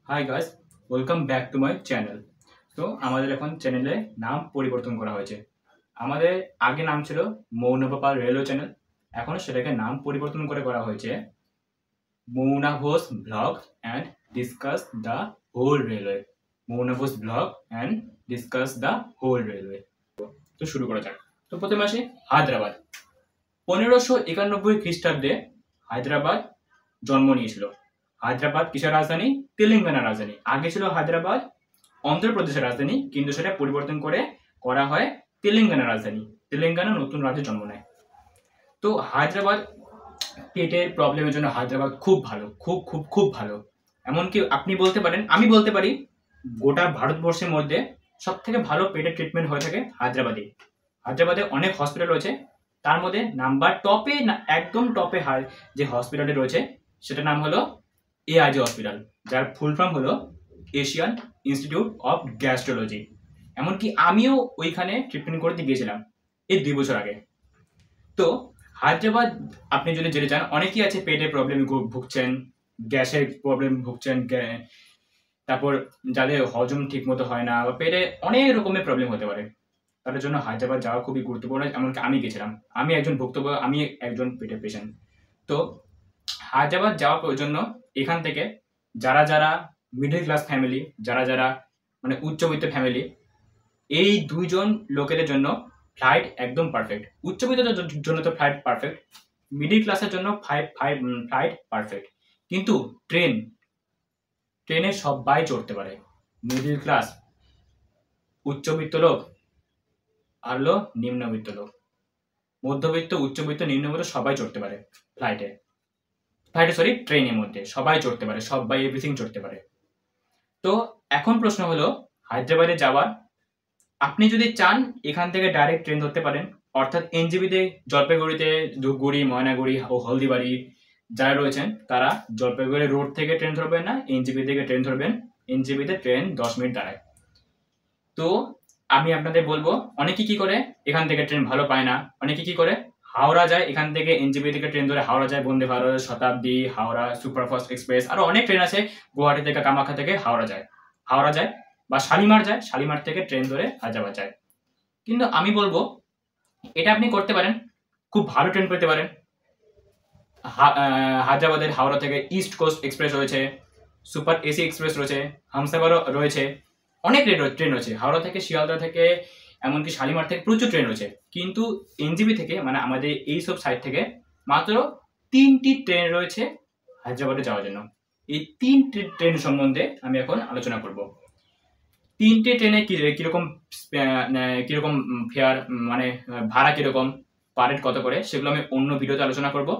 Hi guys, welcome back to my channel. তো আমাদের এখন চ্যানেলে নাম পরিবর্তন করা হয়েছে। আমাদের আগে নাম ছিল মৌনপাপাল রেলওয়ে চ্যানেল, এখন সেটাকে নাম পরিবর্তন করে করা হয়েছে Mouna Ghosh blog and discuss the whole railway. Mouna Ghosh blog and discuss the whole railway. তো শুরু করা যাক। তো প্রথমে আসি হায়দ্রাবাদ। 1591 খ্রিস্টাব্দে হায়দ্রাবাদ জন্ম নিয়েছিল। হায়দ্রাবাদ কিসের রাজধানী? তেলেঙ্গানার রাজধানী। আগে ছিল হায়দ্রাবাদ অন্ধ্রপ্রদেশের রাজধানী, কিন্তু সেটা পরিবর্তন করে করা হয় তেলেঙ্গানার রাজধানী। তেলেঙ্গানা নতুন রাজ্যে জন্ম নেয়। তো হায়দ্রাবাদ পেটের প্রবলেমের জন্য হায়দ্রাবাদ খুব ভালো, খুব খুব খুব ভালো। এমনকি আপনি বলতে পারেন, আমি বলতে পারি, গোটা ভারতবর্ষের মধ্যে সব থেকে ভালো পেটের ট্রিটমেন্ট হয়ে থাকে হায়দ্রাবাদে। হায়দ্রাবাদে অনেক হসপিটাল রয়েছে, তার মধ্যে নাম্বার টপে, একদম টপে যে হসপিটালটি রয়েছে সেটার নাম হলো এআরজি হসপিটাল, যার ফুল ফর্ম হলো এশিয়ান ইনস্টিটিউট অফ গ্যাস্ট্রোলজি। এমনকি আমিও ওইখানে ট্রিটমেন্ট করতে গিয়েছিলাম এই 2 বছর আগে। তো হায়দ্রাবাদ আপনি যদি যেতে চান, অনেকেই আছে পেটের প্রবলেম ভুগছেন, গ্যাসের প্রবলেম ভুগছেন, তারপর যাদের হজম ঠিক মতো হয় না বা পেটে অনেক রকমের প্রবলেম হতে পারে, তাদের জন্য হায়দ্রাবাদ যাওয়া খুবই গুরুত্বপূর্ণ। এমনকি আমি গেছিলাম, আমি একজন পেটের পেশেন্ট। তো হায়দ্রাবাদ যাওয়ার জন্য এখান থেকে যারা যারা মিডল ক্লাস ফ্যামিলি, যারা যারা মানে উচ্চবিত্ত ফ্যামিলি, এই 2 জন লোকেদের জন্য ফ্লাইট একদম পারফেক্ট। উচ্চবিত্তদের জন্য তো ফ্লাইট পারফেক্ট, মিডল ক্লাসের জন্য ফ্লাইট পারফেক্ট। কিন্তু ট্রেনে সবাই চড়তে পারে, মিডল ক্লাস, উচ্চবিত্ত লোক আর হলো নিম্নবিত্ত লোক। মধ্যবিত্ত, উচ্চবিত্ত, নিম্নবিত্ত সবাই চড়তে পারে ট্রেনের মধ্যে সবাই চড়তে পারে, সবাই এভরিথিং চড়তে পারে। তো এখন প্রশ্ন হলো হায়দ্রাবাদে যাওয়ার, আপনি যদি চান এখান থেকে ডাইরেক্ট ট্রেন ধরতে পারেন, অর্থাৎ এনজেপিতে, জলপাইগুড়িতে, ধূপগুড়ি, ময়নাগুড়ি ও হলদিবাড়ি যারা রয়েছেন তারা জলপাইগুড়ি রোড থেকে ট্রেন ধরবেন না, এনজেপি থেকে ট্রেন ধরবেন। এনজেপিতে ট্রেন 10 মিনিট দাঁড়ায়। তো আমি আপনাদের বলবো, অনেকে কি করে এখান থেকে ট্রেন ভালো পায় না, অনেকে কি করে হাওড়া যায়, এখান থেকে এনজেপি থেকে ট্রেন ধরে হাওড়া যায়, বন্দে ভারত, শতাব্দী, হাওড়া সুপারফাস্ট এক্সপ্রেস, আরো অনেক ট্রেন আছে। গুয়াহাটি থেকে, কামাখ্যা থেকে হাওড়া যায় বা শালিমার যায়, শালিমার থেকে ট্রেন ধরে হায়দ্রাবাদ যায়। কিন্তু আমি বলবো এটা আপনি করতে পারেন, খুব ভালো ট্রেন পেতে পারেন। হায়দ্রাবাদের হাওড়া থেকে ইস্ট কোস্ট এক্সপ্রেস রয়েছে, সুপার এসি এক্সপ্রেস রয়েছে, হামসাফারও রয়েছে, অনেক ট্রেন রয়েছে। হাওড়া থেকে, শিয়ালদা থেকে, এমনকি শালিমার থেকে প্রচুর ট্রেন রয়েছে। কিন্তু এনজেপি থেকে, মানে আমাদের এইসব সাইড থেকে মাত্র 3টি ট্রেন রয়েছে হায়দ্রাবাদে যাওয়ার জন্য। এই 3টি ট্রেন সম্বন্ধে আমি এখন আলোচনা করব। 3টে ট্রেনে কিরকম ফেয়ার, মানে ভাড়া কিরকম, পার হেড কত করে, সেগুলো আমি অন্য ভিডিওতে আলোচনা করব।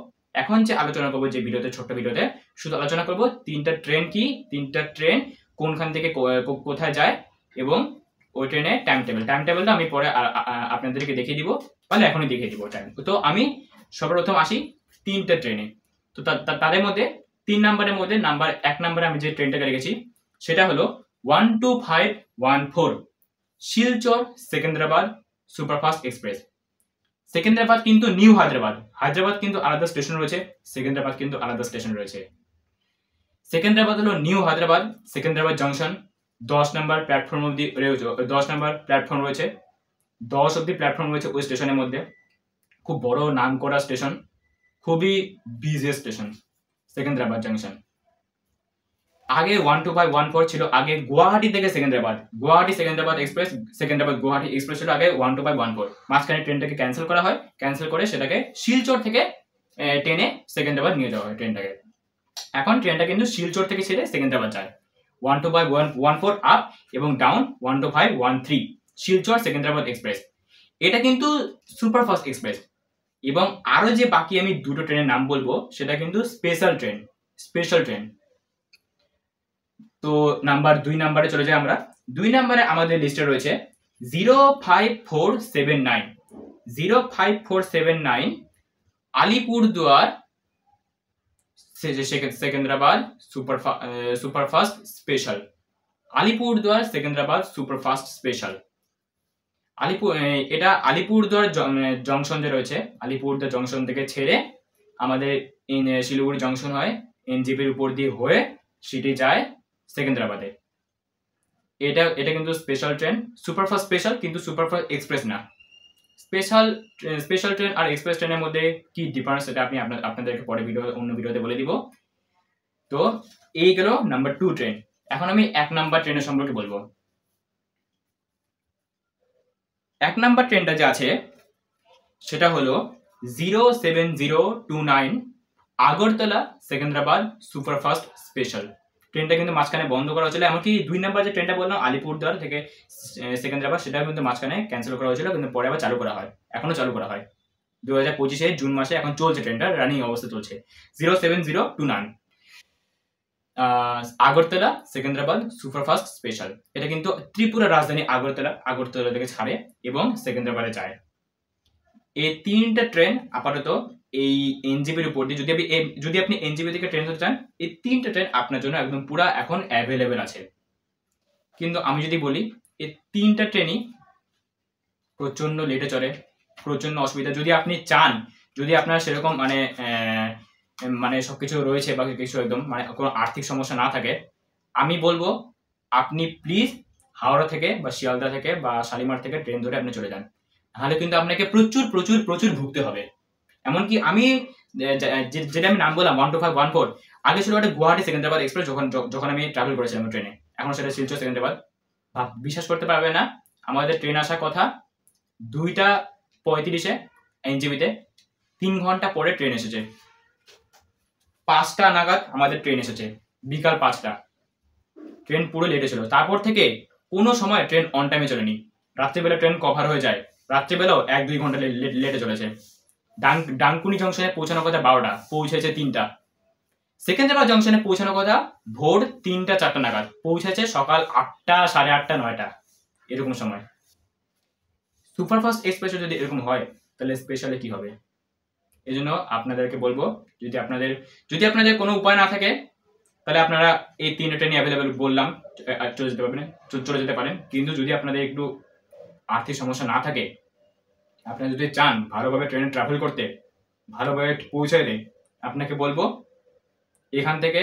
এখন যে আলোচনা করবো, যে ভিডিওতে, ছোট্ট ভিডিওতে শুধু আলোচনা করব 3টা ট্রেন কি, 3টা ট্রেন কোনখান থেকে কোথায় যায়, এবং ওই ট্রেনের টাইম টেবিলটা আমি পরে আপনাদেরকে দেখিয়ে দিব, তাহলে এখনই দেখিয়ে দিব টাইম। তো আমি সর্বপ্রথম আসি 3টে ট্রেনে। তো তাদের মধ্যে 3 নম্বরের মধ্যে নাম্বার 1 নম্বরে আমি যে ট্রেনটাকে রেখেছি সেটা হলো 12514 শিলচর সেকেন্দ্রাবাদ সুপারফাস্ট এক্সপ্রেস। সেকেন্দ্রাবাদ কিন্তু নিউ হায়দ্রাবাদ কিন্তু আলাদা স্টেশন রয়েছে, সেকেন্দ্রাবাদ কিন্তু আলাদা স্টেশন রয়েছে। সেকেন্দ্রাবাদ হলো নিউ হায়দ্রাবাদ, সেকেন্দ্রাবাদ জংশন 10 নম্বর প্ল্যাটফর্ম অব্দি, 10 নম্বর প্ল্যাটফর্ম রয়েছে, 10 অব্দি প্ল্যাটফর্ম রয়েছে ওই স্টেশনের মধ্যে। খুব বড় নাম করা স্টেশন, খুবই বিজি স্টেশন সেকেন্দ্রাবাদ জংশন। আগে 12514 ছিল, আগে গুয়াহাটি থেকে সেকেন্দ্রাবাদ এক্সপ্রেস, সেকেন্দ্রাবাদ গুয়াহাটি এক্সপ্রেস ছিল আগে 12514। মাঝখানে ট্রেনটাকে ক্যান্সেল করা হয়, ক্যান্সেল করে সেটাকে শিলচর থেকে ট্রেনে সেকেন্দ্রাবাদ নিয়ে যাওয়া হয় ট্রেনটাকে। এখন ট্রেনটা কিন্তু শিলচর থেকে ছেড়ে সেকেন্দ্রাবাদ যায়, 12514 আপ এবং ডাউন 12513 শিলচর সেকেন্দ্রাবাদ এক্সপ্রেস। এটা কিন্তু সুপারফাস্ট এক্সপ্রেস। এবং আরো যে বাকি আমি 2টো ট্রেনের নাম বলবো সেটা কিন্তু স্পেশাল ট্রেন। তো 2 নাম্বারে চলে যাই আমরা। 2 নাম্বারে আমাদের লিস্টে রয়েছে 05479 Alipurduar Secunderabad superfast special. Alipurduar Secunderabad superfast special. এটা আলিপুরদুয়ার জংশন যে রয়েছে, আলিপুরদুয়ার জংশন থেকে ছেড়ে আমাদের শিলিগুড়ি জংশন হয়, এনজেপির উপর দিয়ে হয়ে সিটি যায় সেকেন্দ্রাবাদে। এটা কিন্তু স্পেশাল ট্রেন, সুপারফাস্ট স্পেশাল, কিন্তু সুপারফাস্ট এক্সপ্রেস না। স্পেশাল ট্রেন আর এক্সপ্রেস ট্রেনের মধ্যে কি ডিফারেন্স সেটা আমি আপনাদেরকে পরে অন্য ভিডিওতে বলে দিব। তো এই গেল নাম্বার 2 ট্রেন। এখন আমি 1 নাম্বার ট্রেনের সম্পর্কে বলবো। 1 নাম্বার ট্রেনটা যে আছে সেটা হলো 07029 আগরতলা সেকেন্দ্রাবাদ সুপারফাস্ট স্পেশাল। ট্রেনটা কিন্তু মাঝখানে বন্ধ করা হয়েছিল, এমনকি 2 নাম্বার যে ট্রেনটা বললাম আলিপুরদুয়ার থেকে সেকেন্দ্রাবাদ, সেটাও কিন্তু মাঝখানে ক্যান্সেল করা হয়েছিল, কিন্তু পরে আবার চালু করা হয়, এখনো চালু করা হয় 2025 জুন মাসে। এখন চলছে, ট্রেনটা রানিং অবস্থা চলছে। 07029 আগরতলা সেকেন্দ্রাবাদ সুপারফাস্ট স্পেশাল। এটা কিন্তু ত্রিপুরা রাজধানী আগরতলা থেকে ছাড়ে এবং সেকেন্দ্রাবাদে যায়। এই 3টা ট্রেন আপাতত এই এনজিপির উপর দিয়ে, যদি আপনি এনজিপি থেকে ট্রেন ধরতে চান, এই 3টা ট্রেন আপনার জন্য একদম পুরা এখন অ্যাভেলেবেল আছে। কিন্তু আমি যদি বলি, এই 3টা ট্রেনই প্রচন্ড লেটে চলে, প্রচন্ড অসুবিধা। যদি আপনি চান, যদি আপনার সেরকম মানে সবকিছু রয়েছে বা কিছু একদম মানে কোনো আর্থিক সমস্যা না থাকে, আমি বলবো আপনি প্লিজ হাওড়া থেকে বা শিয়ালদা থেকে বা শালিমার থেকে ট্রেন ধরে আপনি চলে যান। তাহলে কিন্তু আপনাকে প্রচুর প্রচুর প্রচুর ভুগতে হবে। এমনকি আমি যেটা আমি নাম বললাম 12514, আগে ছিল একটা গুয়াহাটি সেকেন্দ্রাবাদ এক্সপ্রেস, যখন আমি ট্রাভেল করেছিলাম ট্রেনে। এখন সেটা শিলচর সেকেন্দ্রাবাদ। বিশ্বাস করতে পারবে না, আমাদের ট্রেন আসার কথা 2:35 এনজিবিতে, 3 ঘন্টা পরে ট্রেন এসেছে। 5টা নাগাদ আমাদের ট্রেন এসেছে, বিকাল 5টা। ট্রেন পুরো লেটে ছিল। তারপর থেকে কোনো সময় ট্রেন অন টাইমে চলেনি। রাত্রিবেলা ট্রেন কভার হয়ে যায়, রাত্রিবেলাও 1-2 ঘন্টা লেটে চলেছে। ডানকুনি জংশনে পৌঁছানোর কথা 12টা, পৌঁছেছে 3টা। সেকেন্দ্রাবাদ জংশনে পৌঁছানোর কথা ভোর 3টা-4টা নাগাদ, পৌঁছেছে সকাল 8টা, 8:30, 9টা এরকম সময়। সুপারফাস্ট এক্সপ্রেসে যদি এরকম হয়, তাহলে স্পেশালে কি হবে? এই জন্য আপনাদেরকে বলবো, যদি আপনাদের কোনো উপায় না থাকে, তাহলে আপনারা এই 3টা ট্রেনই অ্যাভেলেবেল বললাম চলে যেতে পারেন। কিন্তু যদি আপনাদের একটু আর্থিক সমস্যা না থাকে, আপনারা যদি চান ভালোভাবে ট্রেনে ট্রাভেল করতে, ভালোভাবে পৌঁছে দেয়, আপনাকে বলবো এখান থেকে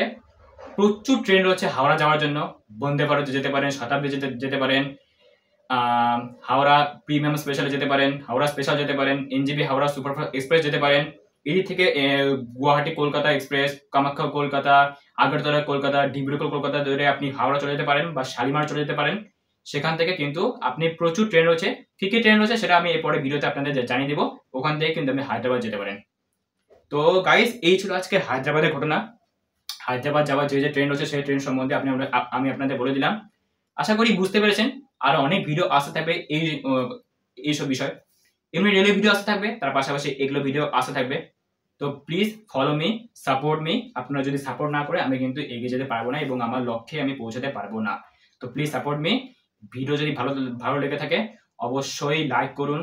প্রচুর ট্রেন রয়েছে হাওড়া যাওয়ার জন্য। বন্দে ভারতে যেতে পারেন, শতাব্দী যেতে পারেন, হাওড়া প্রিমিয়াম স্পেশালে যেতে পারেন, হাওড়া স্পেশাল যেতে পারেন, এনজিবি হাওড়া সুপারফাস্ট এক্সপ্রেস যেতে পারেন। এদিক থেকে গুয়াহাটি কলকাতা এক্সপ্রেস, কামাখ্যা কলকাতা, আগরতলা কলকাতা, ডিব্রুগড় কলকাতা ধরে আপনি হাওড়া চলে যেতে পারেন বা শালিমার চলে যেতে পারেন। সেখান থেকে কিন্তু আপনি প্রচুর ট্রেন রয়েছে। কি কি ট্রেন রয়েছে সেটা আমি এরপরে ভিডিওতে আপনাদের জানিয়ে দেবো। ওখান থেকে কিন্তু আপনি হায়দ্রাবাদ যেতে পারেন। তো গাইস, এই ছিল আজকে হায়দ্রাবাদের ঘটনা। হায়দ্রাবাদ যাওয়ার যে ট্রেন রয়েছে সেই ট্রেন সম্বন্ধে আমি আপনাদের বলে দিলাম। আশা করি বুঝতে পেরেছেন। আরো অনেক ভিডিও আসতে থাকবে এইসব বিষয়। এমনি রেলওয়ে ভিডিও আসতে থাকবে, তার পাশাপাশি এগুলো ভিডিও আসতে থাকবে। তো please follow me, support me. আপনারা যদি সাপোর্ট না করে আমি কিন্তু এগিয়ে যেতে পারবো না এবং আমার লক্ষ্যে আমি পৌঁছাতে পারবো না। তো প্লিজ সাপোর্ট মি। ভিডিও যদি ভালো লেগে থাকে অবশ্যই লাইক করুন,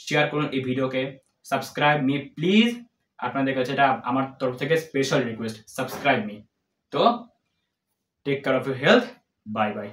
শেয়ার করুন এই ভিডিওকে, সাবস্ক্রাইব মি প্লিজ। আপনাদের কাছে এটা আমার তরফ থেকে স্পেশাল রিকোয়েস্ট, সাবস্ক্রাইব মি। তো take care of your health, bye by.